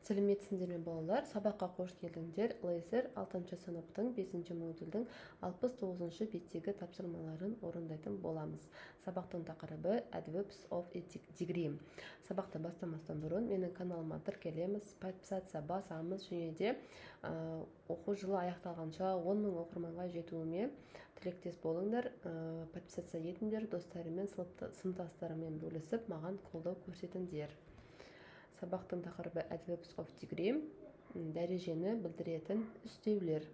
Сәлеметсіңдер ме балалар? Сабаққа қош келдіңдер. Лейзер 6 сыныптың 5 модульдің 69 беттегі тапсырмаларын орындайтын боламыз. Сабақтың тақырыбы Adverbs of Degree. Сабақты бастамастан бұрын менің каналыма тіркелеміз, подписаться басамыз және де оқу жылы аяқталғанша 10 000 оқырманға жетуіме тілектес болыңдар. Подписаться етіңдер, достарымен, сыныптастарымен бөлісіп, маған қолдау көрсетіңдер. Сабақтың тақырыбы Adverbs of Degree, дәрежені білдіретін үстеулер.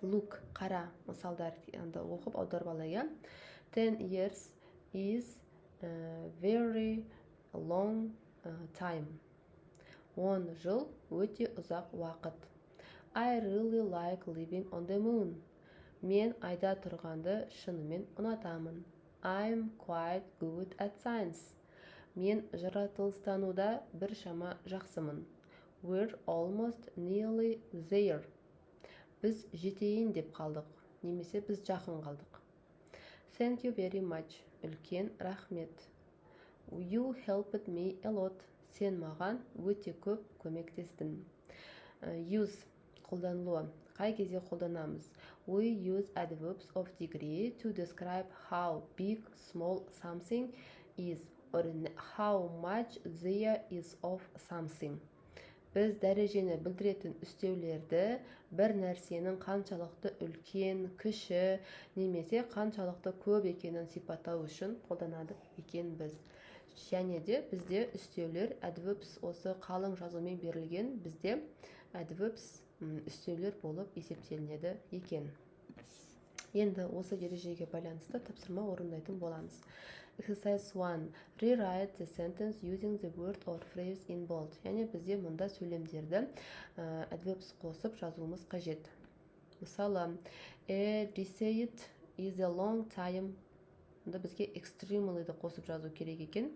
Look, қара, мысалдар оқып аударып алайық. 10 years is a very long time. 10 жыл өте ұзақ уақыт. I really like living on the moon. Мен айда тұрғанды шынымен ұнатамын. I'm quite good at science. Мен жаратылыстануда біршама жақсымын. We're almost nearly there. Біз жетейін деп қалдық, немесе біз жақын қалдық. Thank you very much. Үлкен рахмет. You helped me a lot. Сен маған өте көп көмектестің. Use қолданылуы. Қай кезде қолданамыз? We use adverbs of degree to describe how big, small something is, or how much there is of something. Біз дәрежені білдіретін үстеулерді бір нәрсенің қаншалықты үлкен, кіші, немесе қаншалықты көп екенін сипаттау үшін қолданады екен біз. Және де бізде үстеулер adverbs осы қалың жазумен берілген, бізде adverbs үстеулер болып есептелінеді екен. Енді осы ережеге байланысты тапсырма орындайтын боламыз. Exercise 1. Rewrite the sentence using the word or phrase in bold. Яғни бізде мұнда сөйлемдерді adverbs қосып жазуымыз қажет. Мысалы, a decade is a long time. Мұнда бізге extremely-ді қосып жазу керек екен.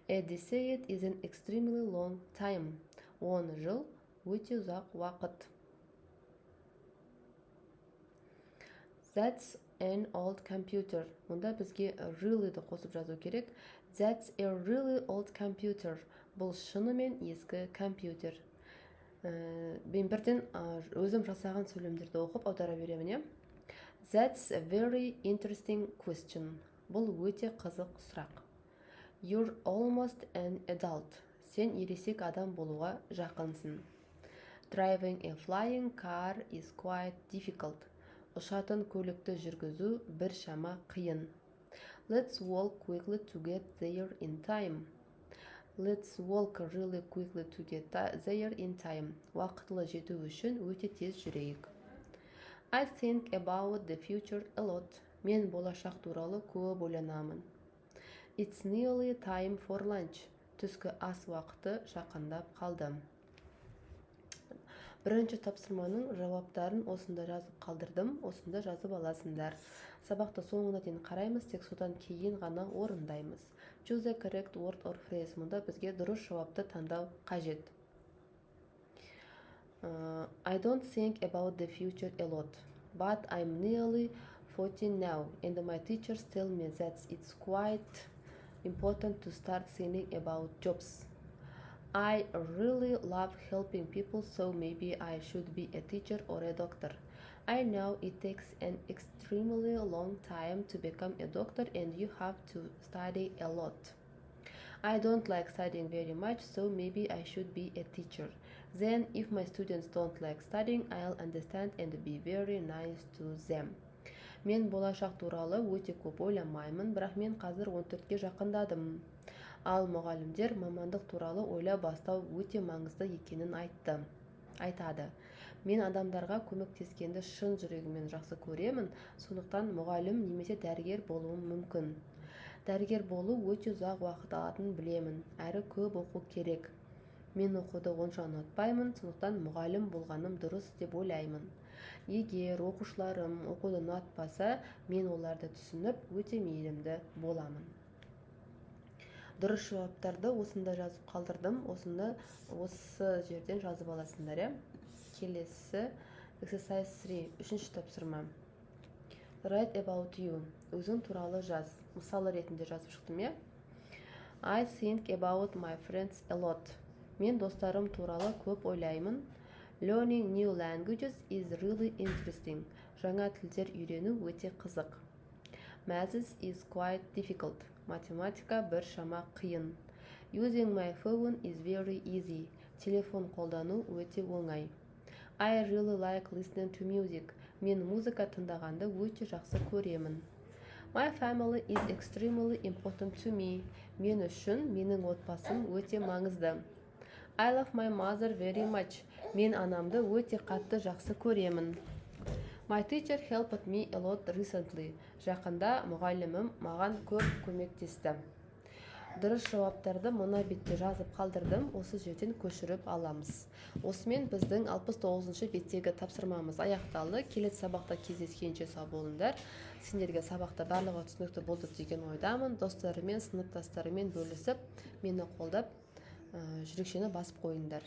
A decade is an extremely long time. 10 жыл өте ұзақ уақыт. That's an old computer. Мұнда бізге really-ді қосып жазу керек. That's a really old computer. Бұл шынымен ескі компьютер. Мен бірден өзім жасаған сөйлемдерді оқып аудара беремін. That's a very interesting question. Бұл өте қызық сұрақ. You're almost an adult. Сен ересек адам болуға жақынсың. Driving a flying car is quite difficult. Ұшатын көлікті жүргізу біршама қиын. Let's walk quickly to get there in time. Let's walk really quickly to get there in time. Уақытылы жету үшін өте тез жүрейік. I think about the future a lot. Мен болашақ туралы көп ойланамын. It's nearly time for lunch. Түскі ас уақыты жақындап қалды. Бірінші тапсырманың жауаптарын осында жазып қалдырдым, осында жазып аласыңдар. Сабақты соңына дейін қараймыз, тек содан кейін ғана орындаймыз. Choose the correct word or phrase. Мұнда бізге дұрыс жауапты таңдау қажет. I don't think about the future a lot, but I'm nearly 14 now, and my teachers tell me that it's quite important to start thinking about jobs. I really love helping people, so maybe I should be a teacher or a doctor. I know it takes an extremely long time to become a doctor and you have to study a lot. I don't like studying very much, so maybe I should be a teacher. Then, if my students don't like studying, I'll understand and be very nice to them. Мен болашақ туралы өте көп ойламаймын, бірақ мен қазір 14-ке жақындадым. Ал мұғалімдер мамандық туралы ойла бастау өте маңызды екенін айтады. Мен адамдарға көмектескенді шын жүрегіммен жақсы көремін, сондықтан мұғалім немесе дәрігер болуым мүмкін. Дәрігер болу өте ұзақ уақыт алатынын білемін, әрі көп оқу керек. Мен оқуды онша ұнатпаймын, сондықтан мұғалім болғаным дұрыс деп ойлаймын. Егер оқушыларым оқуды ұнатпаса, мен оларды түсініп, өте мейірімді боламын. Дұрыс жауаптарды осында жазып қалдырдым, осында осы жерден жазып аласыңдар. Келесі exercise 3, үшінші тапсырма. Write about you. Өзің туралы жаз. Мысалы ретінде жазып шықтым. I think about my friends a lot. Мен достарым туралы көп ойлаймын. Learning new languages is really interesting. Жаңа тілдер үйрену өте қызық. Maths is quite difficult. Математика бір шама қиын. Using my phone is very easy. Телефон қолдану өте оңай. I really like listening to music. Мен музыка тыңдағанды өте жақсы көремін. My family is extremely important to me. Мен үшін менің отбасым өте маңызды. I love my mother very much. Мен анамды өте қатты жақсы көремін. My teacher helped me a lot recently. Жақында мұғалімім маған көп көмектесті. Дұрыс жауаптарды мына бетте жазып қалдырдым, осы жерден көшіріп аламыз. Осымен біздің 69-шы беттегі тапсырмамыз аяқталды. Келесі сабақта кездескенше сау болыңдар. Сендерге сабақта барлығы түсінікті болды деген ойдамын. Достарымен, сыныптастарымен бөлісіп, мені қолдап, жүрекшені басып қойыңдар.